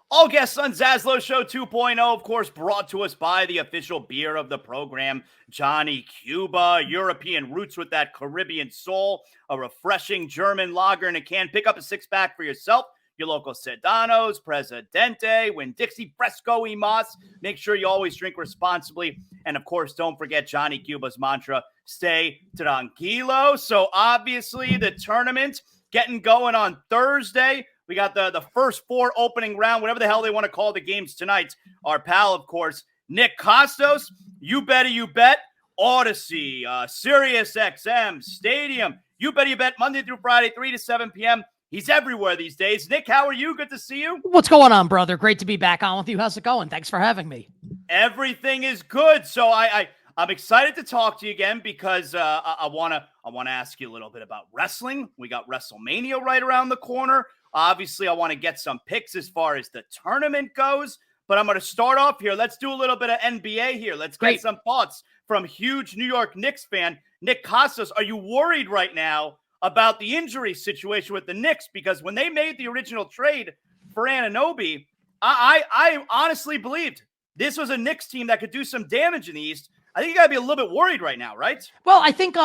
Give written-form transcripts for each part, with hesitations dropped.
All guests on Zaslow Show 2.0, of course, brought to us by the official beer of the program, Johnny Cuba. European roots with that Caribbean soul. A refreshing German lager in a can. Pick up a six-pack for yourself. Your local Sedanos, Presidente, Winn-Dixie, Fresco y Mas. Make sure you always drink responsibly. And, of course, don't forget Johnny Cuba's mantra, stay tranquilo. So, obviously, the tournament getting going on Thursday. We got the first four opening round, whatever the hell they want to call the games tonight. Our pal, of course, Nick Kostos. You Better You Bet, Odyssey, Sirius XM, Stadium. You Better You Bet, Monday through Friday, 3 to 7 p.m. He's everywhere these days. Nick, how are you? Good to see you. What's going on, brother? Great to be back on with you. How's it going? Thanks for having me. Everything is good. So I'm excited to talk to you again because I wanna ask you a little bit about wrestling. We got WrestleMania right around the corner. Obviously, I want to get some picks as far as the tournament goes, but I'm going to start off here. Let's do a little bit of NBA here. Let's get some thoughts from huge New York Knicks fan, Nick Kostos. Are you worried right now about the injury situation with the Knicks? Because when they made the original trade for Anunoby, I honestly believed this was a Knicks team that could do some damage in the East. I think you got to be a little bit worried right now, right? Well, I think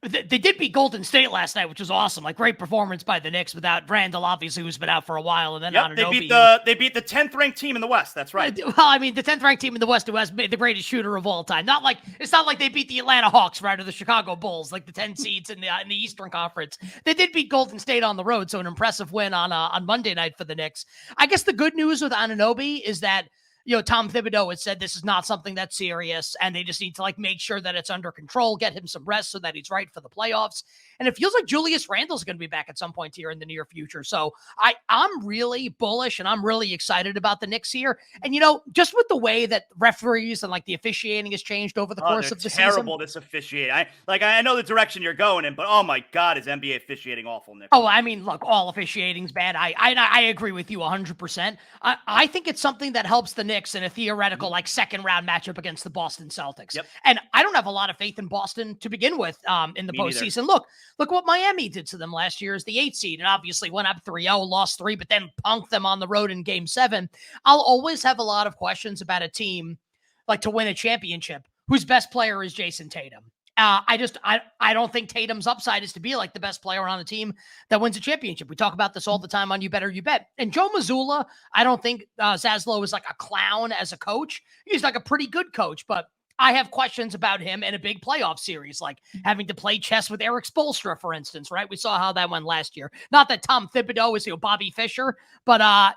they did beat Golden State last night, which was awesome. Like, great performance by the Knicks without Randall, obviously, who's been out for a while. And then Anunoby. They beat the 10th ranked team in the West. That's right. Well, I mean, the 10th ranked team in the West who has made the greatest shooter of all time. It's not like they beat the Atlanta Hawks, right, or the Chicago Bulls, like the 10 seeds in the Eastern Conference. They did beat Golden State on the road, so an impressive win on Monday night for the Knicks. I guess the good news with Anunoby is that, you know, Tom Thibodeau had said this is not something that's serious, and they just need to make sure that it's under control, get him some rest so that he's right for the playoffs. And it feels like Julius Randle's going to be back at some point here in the near future. So I'm really bullish and I'm really excited about the Knicks here. And, you know, just with the way that referees and the officiating has changed over the course of the season. Terrible, this officiating. I know the direction you're going in, but oh my God, is NBA officiating awful, Nick? Oh, I mean, look, all officiating's bad. I agree with you 100%. I think it's something that helps the Knicks in a theoretical second round matchup against the Boston Celtics. Yep. And I don't have a lot of faith in Boston to begin with in the postseason. Look what Miami did to them last year as the 8th seed, and obviously went up 3-0, lost 3, but then punked them on the road in Game 7. I'll always have a lot of questions about a team to win a championship whose best player is Jason Tatum. I don't think Tatum's upside is to be the best player on a team that wins a championship. We talk about this all the time on You Better You Bet. And Joe Mazzulla, I don't think Zaslow is a clown as a coach. He's a pretty good coach, but I have questions about him in a big playoff series, like having to play chess with Eric Spoelstra, for instance, right? We saw how that went last year. Not that Tom Thibodeau is Bobby Fischer, but I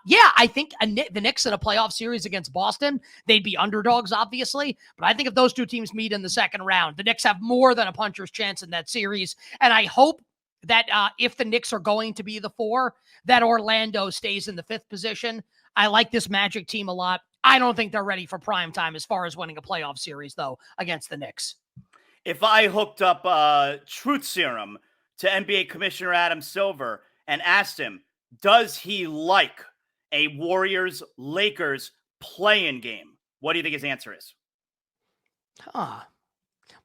think the Knicks in a playoff series against Boston, they'd be underdogs, obviously. But I think if those two teams meet in the second round, the Knicks have more than a puncher's chance in that series. And I hope that if the Knicks are going to be the 4, that Orlando stays in the 5th position. I like this Magic team a lot. I don't think they're ready for prime time as far as winning a playoff series, though, against the Knicks. If I hooked up Truth Serum to NBA Commissioner Adam Silver and asked him, does he like a Warriors-Lakers play-in game, what do you think his answer is?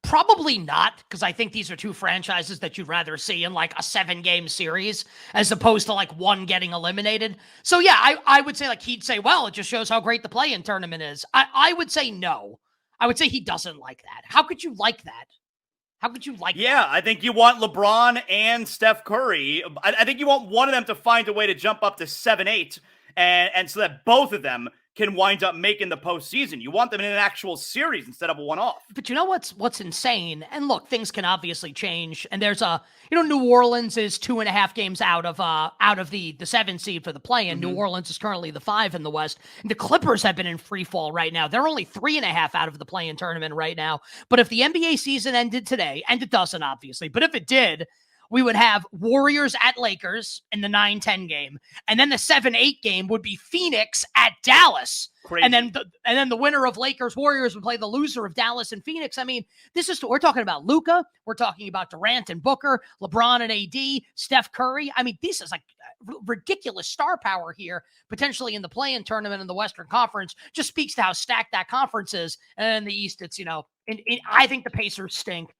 Probably not, because I think these are two franchises that you'd rather see in a 7-game series as opposed to one getting eliminated. So yeah, I would say he'd say, well, it just shows how great the play-in tournament is. I would say no. I would say he doesn't like that. How could you like that? How could you like that? Yeah, I think you want LeBron and Steph Curry. I think you want one of them to find a way to jump up to 7-8 and so that both of them can wind up making the postseason. You want them in an actual series instead of a one-off. But you know what's insane? And look, things can obviously change. And there's New Orleans is 2.5 games out of the 7 seed for the play-in. New Orleans is currently the 5 in the West. And the Clippers have been in free fall right now. They're only 3.5 out of the play-in tournament right now. But if the NBA season ended today, and it doesn't obviously, but if it did, we would have Warriors at Lakers in the 9-10 game. And then the 7-8 game would be Phoenix at Dallas. Crazy. And then the winner of Lakers Warriors would play the loser of Dallas and Phoenix. I mean, we're talking about Luka. We're talking about Durant and Booker, LeBron and AD, Steph Curry. I mean, this is ridiculous star power here, potentially in the play-in tournament in the Western Conference. Just speaks to how stacked that conference is. And in the East, it's, I think the Pacers stink.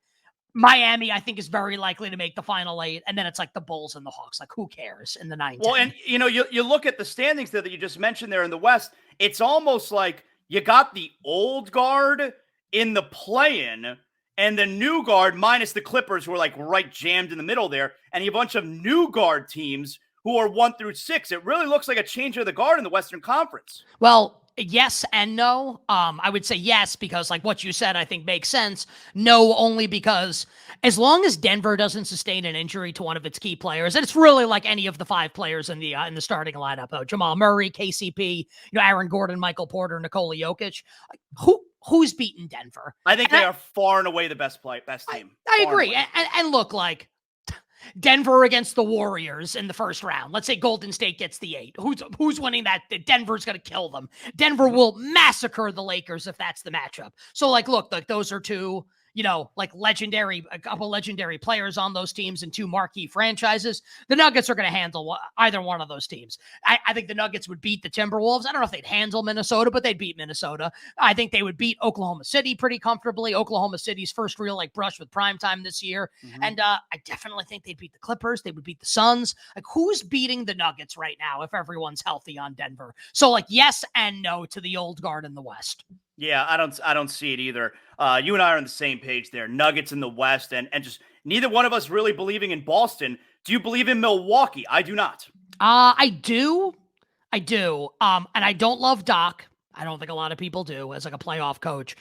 Miami, I think, is very likely to make the final 8, and then it's like the Bulls and the Hawks. Like, who cares in the 9-10? Well, and you look at the standings there that you just mentioned there in the West. It's almost like you got the old guard in the play-in, and the new guard minus the Clippers, who are like right jammed in the middle there, and you have a bunch of new guard teams who are 1 through 6. It really looks like a change of the guard in the Western Conference. Well, yes and no. I would say yes because, like what you said, I think makes sense. No, only because as long as Denver doesn't sustain an injury to one of its key players, and it's really like any of the 5 players in the starting lineup: Jamal Murray, KCP, Aaron Gordon, Michael Porter, Nikola Jokic. Who's beaten Denver? I think they are far and away the best team. I agree. And look, like, Denver against the Warriors in the first round. Let's say Golden State gets the 8. Who's winning that? Denver's going to kill them. Denver will massacre the Lakers if that's the matchup. So, like, look, like those are 2, like a couple legendary players on those teams and 2 marquee franchises. The Nuggets are going to handle either one of those teams. I think the Nuggets would beat the Timberwolves. I don't know if they'd handle Minnesota, but they'd beat Minnesota. I think they would beat Oklahoma City pretty comfortably. Oklahoma City's first real brush with primetime this year. Mm-hmm. And I definitely think they'd beat the Clippers. They would beat the Suns. Like, who's beating the Nuggets right now if everyone's healthy on Denver? So, like, yes and no to the old guard in the West. Yeah, I don't see it either. You and I are on the same page there. Nuggets in the West, and just neither one of us really believing in Boston. Do you believe in Milwaukee? I do not. I do. And I don't love Doc. I don't think a lot of people do as like a playoff coach.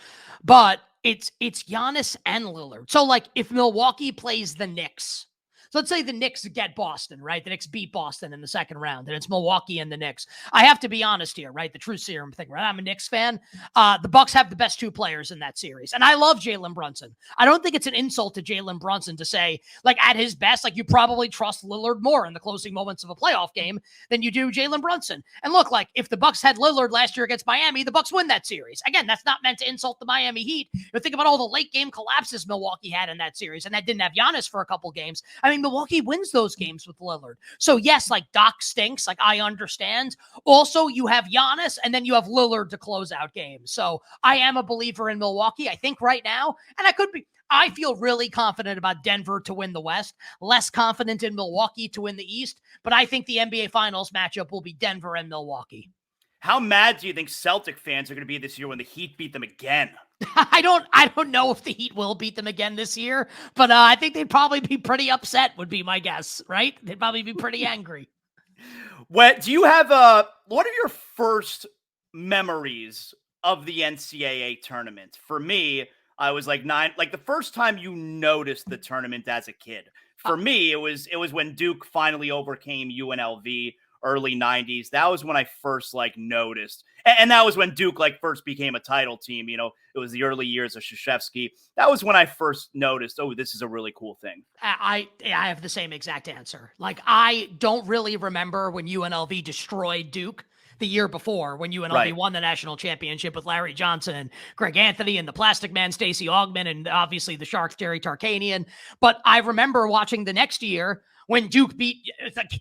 But it's Giannis and Lillard. So, like, if Milwaukee plays the Knicks, so let's say the Knicks get Boston, right? The Knicks beat Boston in the second round, and it's Milwaukee and the Knicks. I have to be honest here, right? The true serum thing, right? I'm a Knicks fan. The Bucks have the best 2 players in that series, and I love Jalen Brunson. I don't think it's an insult to Jalen Brunson to say, like, at his best, like, you probably trust Lillard more in the closing moments of a playoff game than you do Jalen Brunson. And look, like, if the Bucks had Lillard last year against Miami, the Bucks win that series. Again, that's not meant to insult the Miami Heat. But think about all the late game collapses Milwaukee had in that series, and that didn't have Giannis for a couple games. I mean, Milwaukee wins those games with Lillard. So yes, like, Doc stinks. Like, I understand. Also, you have Giannis and then you have Lillard to close out games. So I am a believer in Milwaukee, I think, right now. And I feel really confident about Denver to win the West, less confident in Milwaukee to win the East. But I think the NBA Finals matchup will be Denver and Milwaukee. How mad do you think Celtic fans are going to be this year when the Heat beat them again? I don't know if the Heat will beat them again this year, but I think they'd probably be pretty upset, would be my guess, right? They'd probably be pretty angry. Do you have what are your first memories of the NCAA tournament? For me, I was like 9, like the first time you noticed the tournament as a kid. For me, it was when Duke finally overcame UNLV. Early 90s. That was when I first noticed. And that was when Duke first became a title team. It was the early years of Krzyzewski. That was when I first noticed, oh, this is a really cool thing. I have the same exact answer. Like, I don't really remember when UNLV destroyed Duke the year before, when UNLV won the national championship with Larry Johnson and Greg Anthony and the Plastic Man, Stacey Augmon, and obviously the Sharks, Jerry Tarkanian. But I remember watching the next year when Duke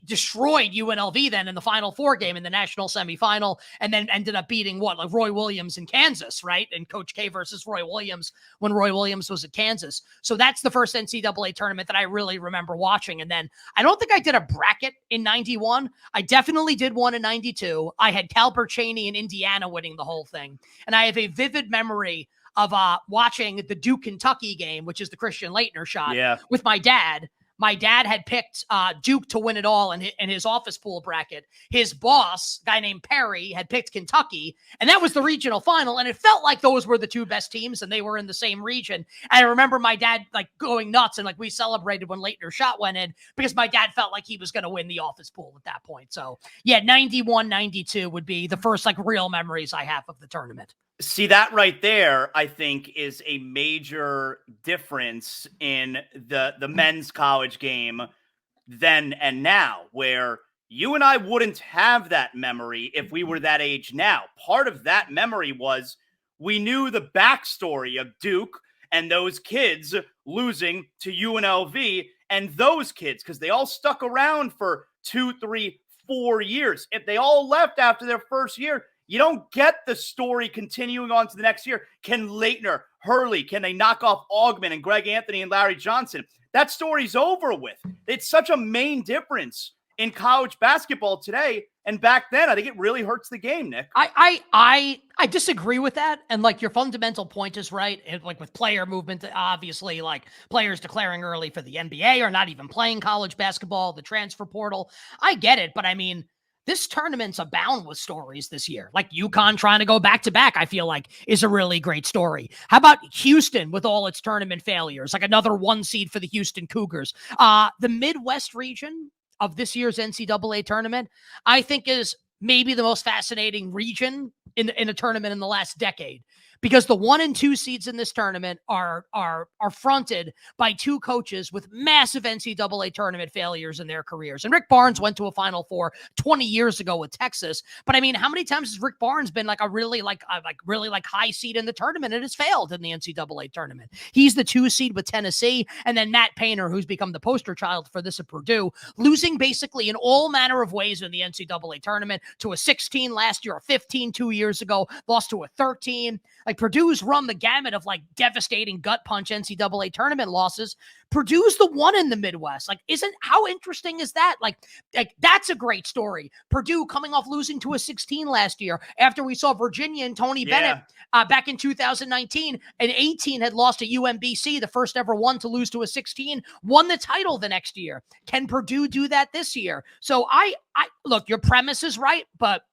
destroyed UNLV then in the Final Four game in the national semifinal, and then ended up beating Roy Williams in Kansas, right? And Coach K versus Roy Williams when Roy Williams was at Kansas. So that's the first NCAA tournament that I really remember watching. And then I don't think I did a bracket in 91. I definitely did one in 92. I had Calbert Cheney in Indiana winning the whole thing. And I have a vivid memory of watching the Duke-Kentucky game, which is the Christian Laettner shot, with my dad. My dad had picked Duke to win it all in his office pool bracket. His boss, a guy named Perry, had picked Kentucky, and that was the regional final. And it felt like those were the 2 best teams, and they were in the same region. And I remember my dad going nuts, and we celebrated when Laettner's shot went in because my dad felt like he was going to win the office pool at that point. So yeah, 91, 92 would be the first real memories I have of the tournament. See, that right there, I think, is a major difference in the men's college game then and now, where you and I wouldn't have that memory if we were that age now. Part of that memory was we knew the backstory of Duke and those kids losing to UNLV, and those kids, because they all stuck around for 2, 3, 4 years. If they all left after their first year, you don't get the story continuing on to the next year. Can Leitner, Hurley, can they knock off Augmon and Greg Anthony and Larry Johnson? That story's over with. It's such a main difference in college basketball today. And back then, I think it really hurts the game, Nick. I disagree with that. And like your fundamental point is right. And like with player movement, obviously like players declaring early for the NBA or not even playing college basketball, the transfer portal. I get it. But I mean, this tournament's abound with stories this year. Like UConn trying to go back to back, I feel like is a really great story. How about Houston with all its tournament failures? Like another 1 seed for the Houston Cougars. The Midwest region of this year's NCAA tournament, I think is maybe the most fascinating region in a tournament in the last decade, because the 1 and 2 seeds in this tournament are fronted by 2 coaches with massive NCAA tournament failures in their careers. And Rick Barnes went to a Final Four 20 years ago with Texas. But I mean, how many times has Rick Barnes been like a really high seed in the tournament and has failed in the NCAA tournament? He's the 2 seed with Tennessee, and then Matt Painter, who's become the poster child for this at Purdue, losing basically in all manner of ways in the NCAA tournament, to a 16 last year, a 15 2 years ago, lost to a 13. Like Purdue's run the gamut of like devastating gut punch NCAA tournament losses. Purdue's the one in the Midwest. Like, how interesting is that? Like that's a great story. Purdue coming off losing to a 16 last year after we saw Virginia and Tony Bennett back in 2019. And 18 had lost at UMBC, the first ever one to lose to a 16, won the title the next year. Can Purdue do that this year? So I look, your premise is right, but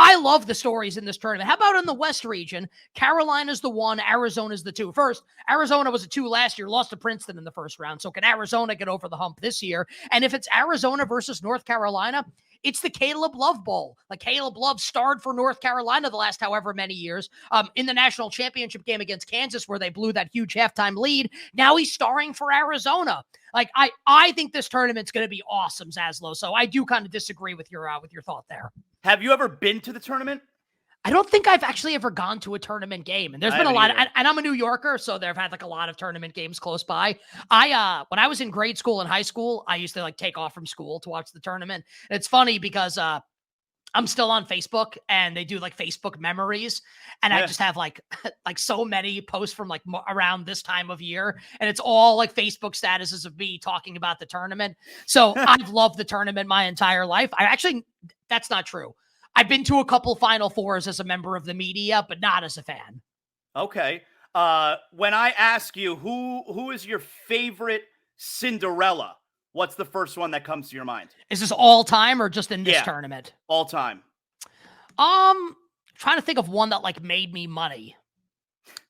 I love the stories in this tournament. How about in the West region? Carolina's the 1, Arizona's the 2. First, Arizona was a 2 last year, lost to Princeton in the first round. So can Arizona get over the hump this year? And if it's Arizona versus North Carolina, it's the Caleb Love Bowl. Like Caleb Love starred for North Carolina the last however many years in the national championship game against Kansas, where they blew that huge halftime lead. Now he's starring for Arizona. Like I think this tournament's going to be awesome, Zaslow. So I do kind of disagree with your thought there. Have you ever been to the tournament? I don't think I've actually ever gone to a tournament game, and there's been a lot, and I'm a New Yorker, so they've had like a lot of tournament games close by. When I was in grade school and high school, I used to like take off from school to watch the tournament. And it's funny because I'm still on Facebook, and they do like Facebook memories, and I just have like so many posts from like around this time of year, and it's all like Facebook statuses of me talking about the tournament. So I've loved the tournament my entire life. That's not true. I've been to a couple Final Fours as a member of the media, but not as a fan. Okay. When I ask you who is your favorite Cinderella, what's the first one that comes to your mind? Is this all time or just in this tournament? All time. Trying to think of one that like made me money.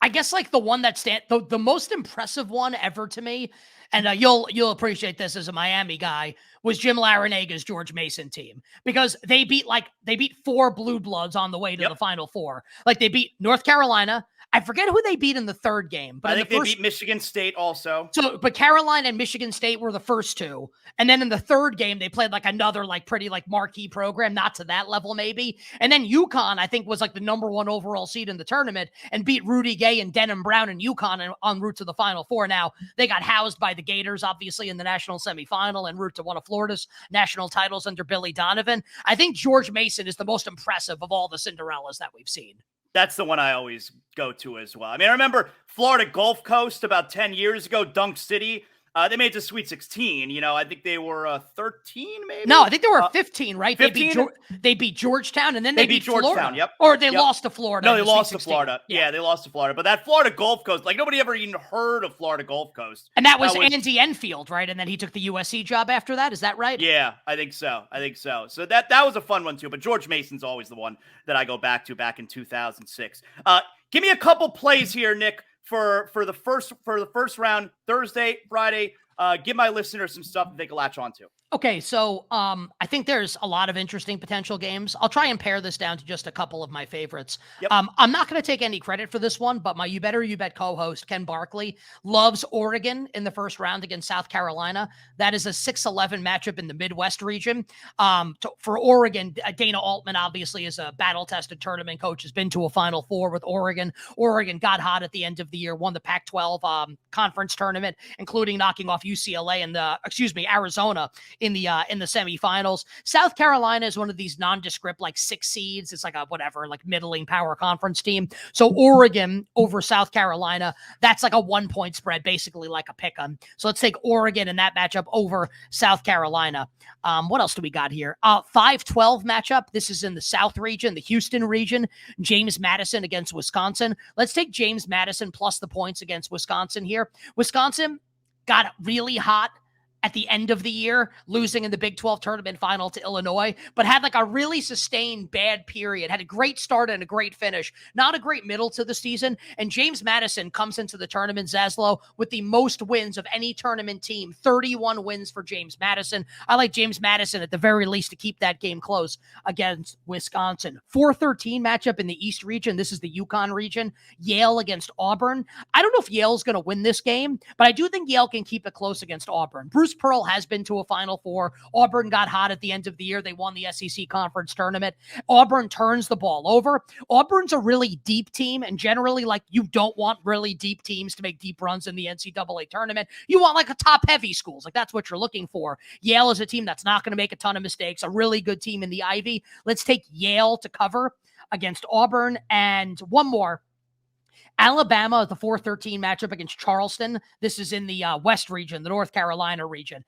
I guess like the one that the most impressive one ever to me, and you'll appreciate this as a Miami guy, was Jim Larinaga's George Mason team, because they beat 4 Blue Bloods on the way to the Final Four. Like they beat North Carolina. I forget who they beat in the third game, but I think they beat Michigan State also. So, but Carolina and Michigan State were the first 2. And then in the third game, they played like another like pretty like marquee program, not to that level maybe. And then UConn, I think, was like the number 1 overall seed in the tournament and beat Rudy Gay and Denham Brown and UConn en route to the Final Four. Now, they got housed by the Gators, obviously, in the national semifinal en route to one of Florida's national titles under Billy Donovan. I think George Mason is the most impressive of all the Cinderellas that we've seen. That's the one I always go to as well. I mean, I remember Florida Gulf Coast about 10 years ago, Dunk City. They made it to Sweet 16. You know, I think they were 13, maybe? No, I think they were 15, right? 15? They beat Georgetown, and then they beat Georgetown, Florida. yep. Or they lost to Florida. No, they lost to Florida. Yeah, they lost to Florida. But that Florida Gulf Coast, like nobody ever even heard of Florida Gulf Coast. And that was Andy Enfield, right? And then he took the USC job after that. Is that right? Yeah, I think so. So that was a fun one too. But George Mason's always the one that I go back to back in 2006. Give me a couple plays here, Nick, for the first round, Thursday, Friday. Give my listeners some stuff that they can latch onto. Okay, so I think there's a lot of interesting potential games. I'll try and pare this down to just a couple of my favorites. Yep. I'm not going to take any credit for this one, but my You Better You Bet co-host, Ken Barkley, loves Oregon in the first round against South Carolina. That is a 6-11 matchup in the Midwest region. For Oregon, Dana Altman obviously is a battle-tested tournament coach, has been to a Final Four with Oregon. Oregon got hot at the end of the year, won the Pac-12 conference tournament, including knocking off UCLA and Arizona in the semifinals. South Carolina is one of these nondescript like 6 seeds. It's like a whatever, like middling power conference team. So Oregon over South Carolina, that's like a 1-point spread, basically like a pick 'em. So let's take Oregon in that matchup over South Carolina. What else do we got here? 5-12 matchup. This is in the South region, the Houston region. James Madison against Wisconsin. Let's take James Madison plus the points against Wisconsin here. Wisconsin got really hot at the end of the year, losing in the Big 12 tournament final to Illinois, but had like a really sustained bad period, had a great start and a great finish, not a great middle to the season. And James Madison comes into the tournament, Zaslow, with the most wins of any tournament team, 31 wins for James Madison. I like James Madison at the very least to keep that game close against Wisconsin. 4-13 matchup in the East region. This is the Yukon region. Yale against Auburn. I don't know if Yale's going to win this game, but I do think Yale can keep it close against Auburn. Bruce Pearl has been to a Final Four. Auburn got hot at the end of the year. They won the SEC conference tournament. Auburn turns the ball over. Auburn's a really deep team, and generally, like, you don't want really deep teams to make deep runs in the NCAA tournament. You want like a top-heavy schools. Like, that's what you're looking for. Yale is a team that's not going to make a ton of mistakes, a really good team in the Ivy. Let's take Yale to cover against Auburn. And one more. Alabama, the 4-13 matchup against Charleston. This is in the West region, the North Carolina region.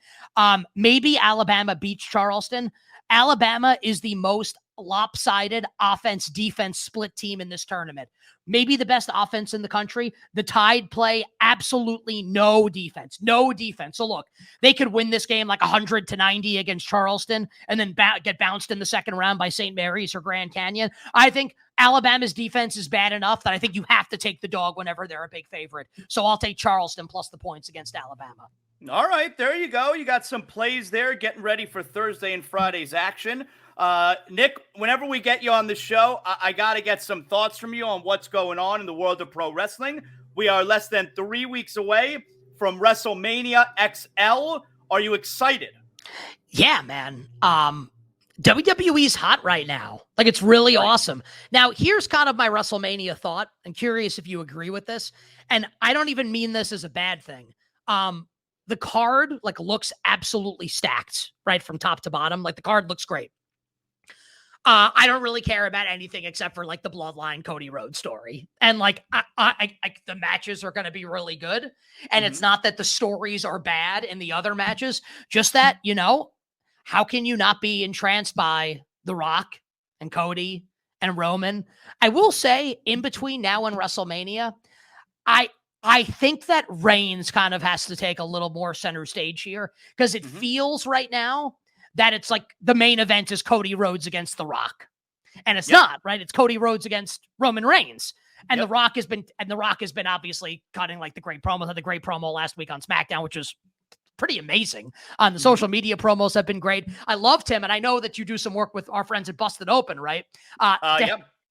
Maybe Alabama beats Charleston. Alabama is the most lopsided offense-defense split team in this tournament. Maybe the best offense in the country. The Tide play absolutely no defense. No defense. So look, they could win this game like 100-90 against Charleston and then get bounced in the second round by St. Mary's or Grand Canyon. I think Alabama's defense is bad enough that I think you have to take the dog whenever they're a big favorite. So I'll take Charleston plus the points against Alabama. All right, there you go. You got some plays there, getting ready for Thursday and Friday's action. Nick, whenever we get you on the show, I got to get some thoughts from you on what's going on in the world of pro wrestling. We are less than 3 weeks away from WrestleMania XL. Are you excited? Yeah, man. WWE's hot right now. Like, it's really awesome. Now, here's kind of my WrestleMania thought. I'm curious if you agree with this. And I don't even mean this as a bad thing. The card, like, looks absolutely stacked, right, from top to bottom. Like, the card looks great. I don't really care about anything except for like the Bloodline Cody Rhodes story. And like, I the matches are going to be really good. And it's not that the stories are bad in the other matches, just that, you know, how can you not be entranced by The Rock and Cody and Roman? I will say, in between now and WrestleMania, I think that Reigns kind of has to take a little more center stage here, because it feels right now that it's like the main event is Cody Rhodes against The Rock. And it's not, right? It's Cody Rhodes against Roman Reigns. And The Rock has been obviously cutting like the great promo. Had the great promo last week on SmackDown, which was pretty amazing. The social media promos have been great. I loved him. And I know that you do some work with our friends at Busted Open, right?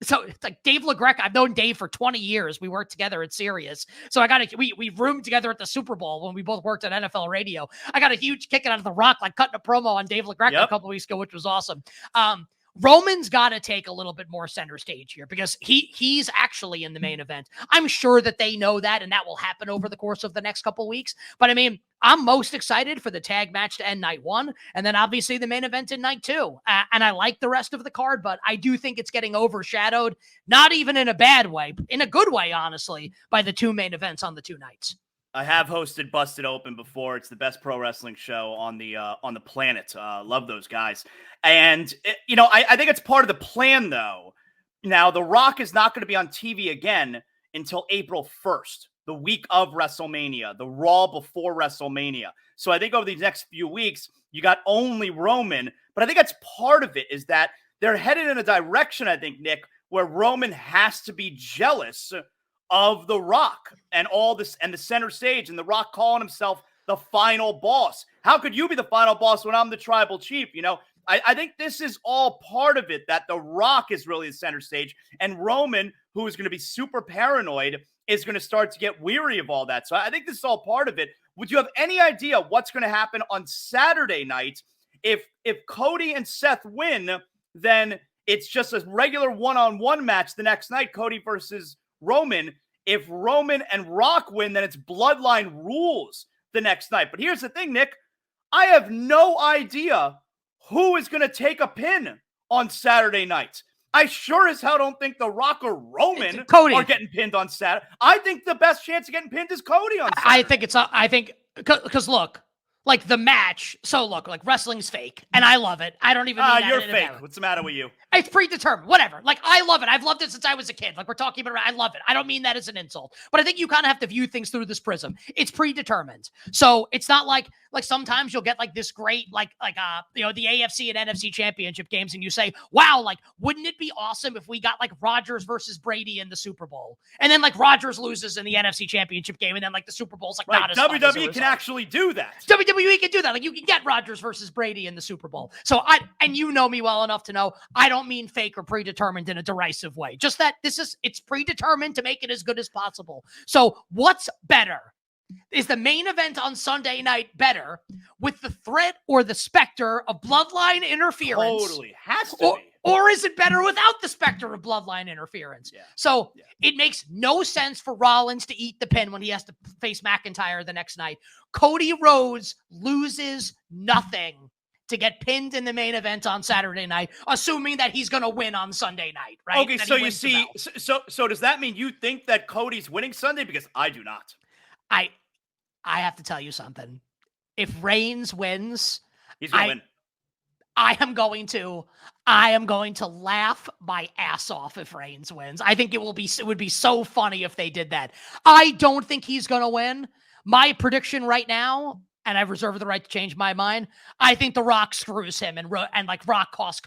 So it's like Dave LaGreca. I've known Dave for 20 years. We worked together at Sirius. So we roomed together at the Super Bowl when we both worked at NFL radio. I got a huge kick out of The Rock, like cutting a promo on Dave LaGreca a couple weeks ago, which was awesome. Roman's got to take a little bit more center stage here because he's actually in the main event. I'm sure that they know that, and that will happen over the course of the next couple of weeks. But I mean, I'm most excited for the tag match to end night 1, and then obviously the main event in night 2. And I like the rest of the card, but I do think it's getting overshadowed, not even in a bad way, in a good way, honestly, by the 2 main events on the 2 nights. I have hosted Busted Open before. It's the best pro wrestling show on the planet. Love those guys. And, I think it's part of the plan, though. Now, The Rock is not going to be on TV again until April 1st, the week of WrestleMania, the Raw before WrestleMania. So I think over these next few weeks, you got only Roman. But I think that's part of it, is that they're headed in a direction, I think, Nick, where Roman has to be jealous of The Rock and all this and the center stage, and The Rock calling himself the final boss. How could you be the final boss when I'm the tribal chief? I think this is all part of it, that The Rock is really the center stage, and Roman, who is going to be super paranoid, is going to start to get weary of all that. So I think this is all part of it. Would you have any idea what's going to happen on Saturday night? If Cody and Seth win, then it's just a regular one-on-one match the next night, Cody versus Roman. If Roman and Rock win, then it's Bloodline rules the next night. But here's the thing, Nick. I have no idea who is going to take a pin on Saturday night. I sure as hell don't think The Rock or Roman are getting pinned on Saturday. I think the best chance of getting pinned is Cody on Saturday. I think because look, like the match. So look, like wrestling's fake, and I love it. I don't even mean that you're fake. What's the matter with you? It's predetermined. Whatever. Like, I love it. I've loved it since I was a kid. Like, we're talking about, I love it. I don't mean that as an insult, but I think you kind of have to view things through this prism. It's predetermined. So it's not like sometimes you'll get like this great, the AFC and NFC championship games, and you say, wow, like, wouldn't it be awesome if we got like Rodgers versus Brady in the Super Bowl? And then like Rodgers loses in the NFC championship game, and then like the Super Bowl's like not as fun as WWE can actually do that. WWE can do that. Like, you can get Rodgers versus Brady in the Super Bowl. So and you know me well enough to know I don't mean fake or predetermined in a derisive way. Just that it's predetermined to make it as good as possible. So what's better? Is the main event on Sunday night better with the threat or the specter of bloodline interference? Totally. Has to be. Or is it better without the specter of bloodline interference? Yeah. So it makes no sense for Rollins to eat the pin when he has to face McIntyre the next night. Cody Rhodes loses nothing to get pinned in the main event on Saturday night, assuming that he's going to win on Sunday night, right? Okay, so you see, so does that mean you think that Cody's winning Sunday? Because I do not. I have to tell you something. If Reigns wins, he's going to win. I am going to laugh my ass off if Reigns wins. I think it would be so funny if they did that. I don't think he's going to win. My prediction right now, and I've reserved the right to change my mind, I think The Rock screws him and like Rock costs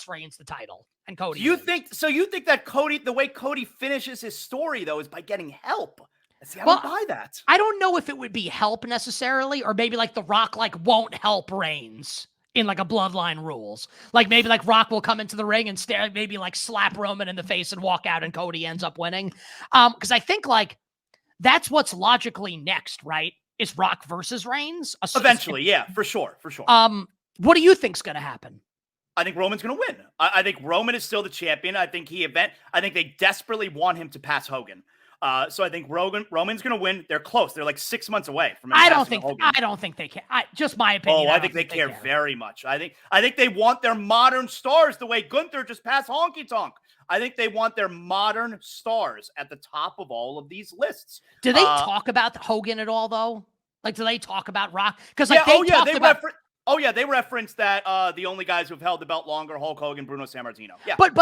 Reigns the title and Cody. You think that Cody, the way Cody finishes his story though, is by getting help? See, I don't buy that. I don't know if it would be help necessarily, or maybe like The Rock like won't help Reigns in like a bloodline rules. Like maybe like Rock will come into the ring and maybe like slap Roman in the face and walk out, and Cody ends up winning. Because I think like that's what's logically next, right? Is Rock versus Reigns? Eventually, yeah, for sure. What do you think's going to happen? I think Roman's going to win. I think Roman is still the champion. I think they desperately want him to pass Hogan. So I think Roman's going to win. They're close. They're like 6 months away from him. I don't think they care. Just my opinion. Oh, I think they care very much. I think they want their modern stars the way Gunther just passed Honky Tonk. I think they want their modern stars at the top of all of these lists. Do they talk about Hogan at all, though? Like, do they talk about Rock? Because they referenced that the only guys who've held the belt longer, Hulk Hogan, Bruno Sammartino. Yeah, but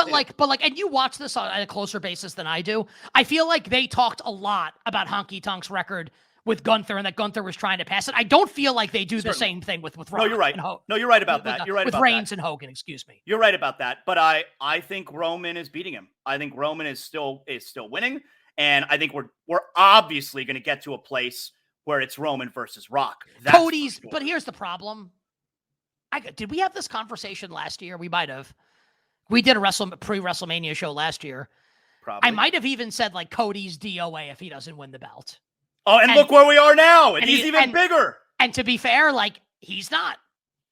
and you watch this on a closer basis than I do. I feel like they talked a lot about Honky Tonk's record with Gunther and that Gunther was trying to pass it. I don't feel like they do the same thing with Rock. No, you're right. You're right about that. You're right with about Reigns that. and Hogan. Excuse me. You're right about that. But I think Roman is beating him. I think Roman is still winning, and I think we're obviously going to get to a place where it's Roman versus Rock. Cody's. But here's the problem. Did we have this conversation last year? We might have. We did a pre-WrestleMania show last year. Probably. I might have even said like Cody's DOA if he doesn't win the belt. Oh, and look where we are now. And he's even bigger. And to be fair, like, he's not.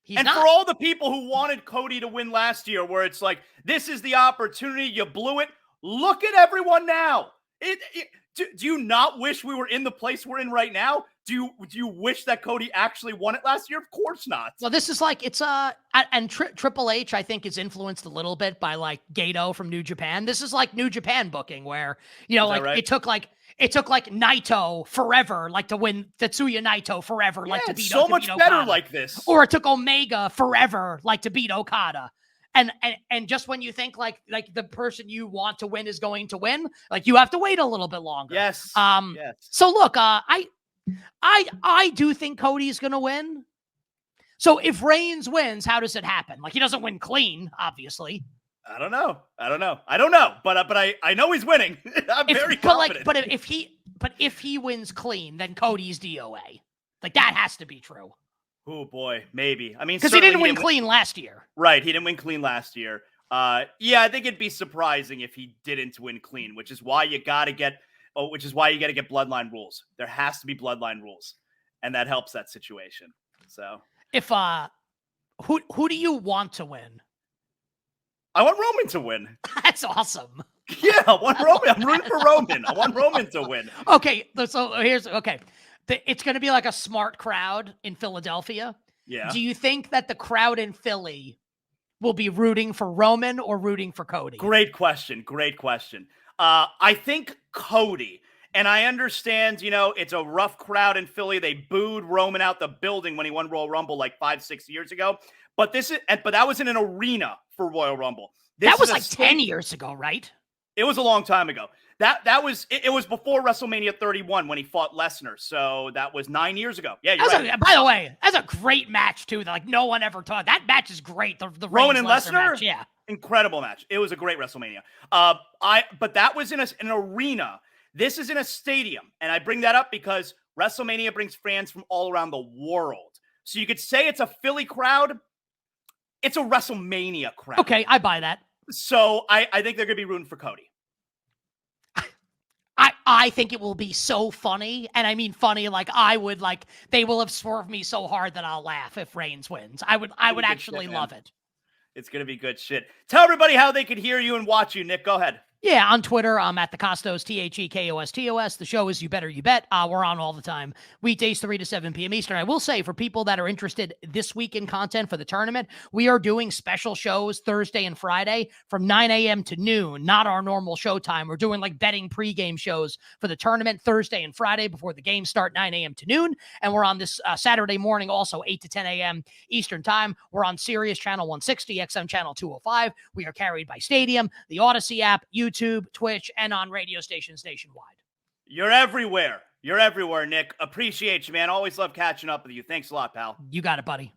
For all the people who wanted Cody to win last year, where it's like, this is the opportunity, you blew it. Look at everyone now. Do you not wish we were in the place we're in right now? Do you wish that Cody actually won it last year? Of course not. Well, this is like, and Triple H, I think, is influenced a little bit by like Gato from New Japan. This is like New Japan booking where, right? it took like Naito forever, like to win Tetsuya Naito forever, like to beat so much better Okada. Like this. Or it took Omega forever, like to beat Okada. And just when you think like the person you want to win is going to win, like you have to wait a little bit longer. Yes. Yes. So look, I do think Cody's going to win. So if Reigns wins, how does it happen? Like, he doesn't win clean, obviously. I don't know. But I know he's winning. I'm very confident. But if he wins clean, then Cody's DOA. Like, that has to be true. Oh boy, maybe. I mean, because he didn't win clean last year. Right, he didn't win clean last year. Yeah, I think it'd be surprising if he didn't win clean, which is why you got to get bloodline rules. There has to be bloodline rules, and that helps that situation. So, if who do you want to win? I want Roman to win. That's awesome. Yeah, I want Roman. I'm rooting for Roman. I want Roman to win. Okay, so here's okay. It's going to be like a smart crowd in Philadelphia. Yeah. Do you think that the crowd in Philly will be rooting for Roman or rooting for Cody? Great question. I think Cody. And I understand, it's a rough crowd in Philly. They booed Roman out the building when he won Royal Rumble like 5-6 years ago. But that was in an arena for Royal Rumble. That was like 10 years ago, right? It was a long time ago. It was before WrestleMania 31 when he fought Lesnar. So that was 9 years ago. Yeah, you're right. By the way, that's a great match too. Like no one ever taught. That match is great. The Roman and Lesnar match, yeah. Incredible match. It was a great WrestleMania. But that was in an arena. This is in a stadium. And I bring that up because WrestleMania brings fans from all around the world. So you could say it's a Philly crowd. It's a WrestleMania crowd. Okay, I buy that. So I think they're going to be rooting for Cody. I think it will be so funny. And I mean funny, they will have swerved me so hard that I'll laugh if Reigns wins. I would actually love it. It's going to be good shit. Tell everybody how they could hear you and watch you, Nick. Go ahead. Yeah, on Twitter, I'm at the Costos, TheKostos. The show is You Better You Bet. We're on all the time. Weekdays, 3 to 7 p.m. Eastern. I will say, for people that are interested this week in content for the tournament, we are doing special shows Thursday and Friday from 9 a.m. to noon, not our normal show time. We're doing like betting pregame shows for the tournament Thursday and Friday before the games start 9 a.m. to noon. And we're on this Saturday morning also 8 to 10 a.m. Eastern time. We're on Sirius Channel 160, XM Channel 205. We are carried by Stadium, the Odyssey app, YouTube, Twitch, and on radio stations nationwide. You're everywhere, Nick. Appreciate you, man. Always love catching up with you. Thanks a lot, pal. You got it, buddy.